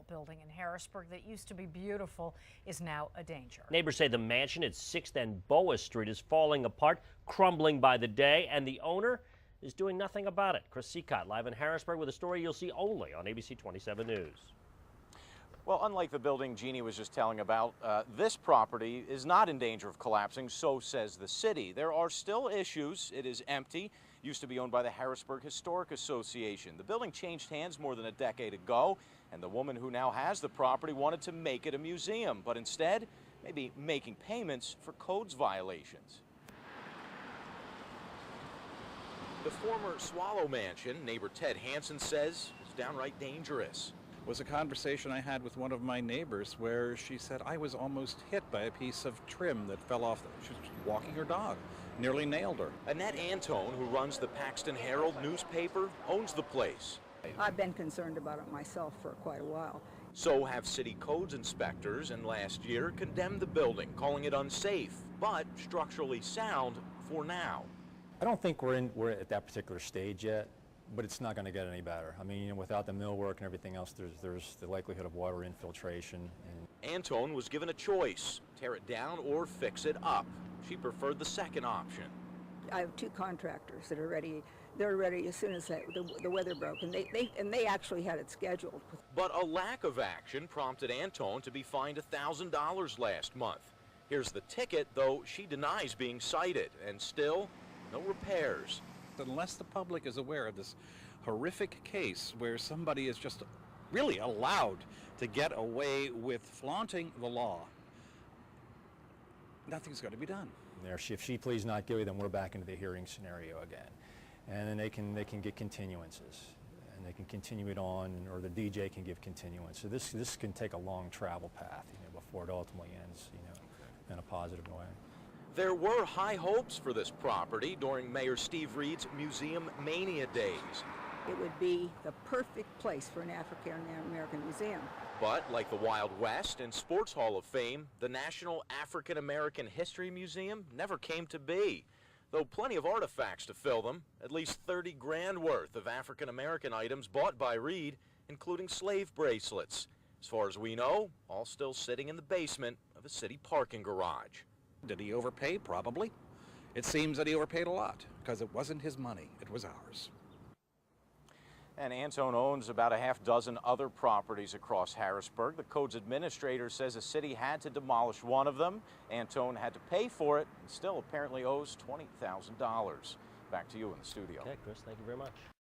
adult building in Harrisburg that used to be beautiful is now a danger. Neighbors say the mansion at 6th and Boa Street is falling apart, crumbling by the day, and the owner is doing nothing about it. Cekot live in Harrisburg with a story you'll see only on ABC27 News. Well, unlike the building Jeannie was just telling about, this property is not in danger of collapsing, so says the city. There are still issues. It is empty. Used to be owned by the Harrisburg Historic Association. The building changed hands more than a decade ago, and the woman who now has the property wanted to make it a museum, but instead, maybe making payments for codes violations. The former Swallow Mansion, neighbor Ted Hansen says, is downright dangerous. Was a conversation I had with one of my neighbors where she said I was almost hit by a piece of trim that fell off. She was walking her dog, nearly nailed her. Annette Antone, who runs the Paxton Herald newspaper, owns the place. I've been concerned about it myself for quite a while. So have city codes inspectors, and last year condemned the building, calling it unsafe, but structurally sound for now. I don't think we're at that particular stage yet, but it's not going to get any better. I mean, without the millwork and everything else, there's the likelihood of water infiltration. Antone was given a choice, tear it down or fix it up. She preferred the second option. I have two contractors that are ready. They're ready as soon as the weather broke, and they actually had it scheduled. But a lack of action prompted Antone to be fined $1,000 last month. Here's the ticket, though she denies being cited, and still no repairs. Unless the public is aware of this horrific case where somebody is just really allowed to get away with flaunting the law, nothing's going to be done. If she pleads not guilty, then we're back into the hearing scenario again. And then they can get continuances, and they can continue it on, or the DJ can give continuance. So this can take a long travel path, before it ultimately ends, in a positive way. There were high hopes for this property during Mayor Steve Reed's Museum Mania days. It would be the perfect place for an African-American museum. But like the Wild West and Sports Hall of Fame, the National African American History Museum never came to be. Though plenty of artifacts to fill them, at least 30 grand worth of African American items bought by Reed, including slave bracelets. As far as we know, all still sitting in the basement of a city parking garage. Did he overpay? Probably. It seems that he overpaid a lot because it wasn't his money, it was ours. And Antone owns about a half dozen other properties across Harrisburg. The codes administrator says the city had to demolish one of them. Antone had to pay for it and still apparently owes $20,000. Back to you in the studio. Okay, Chris, thank you very much.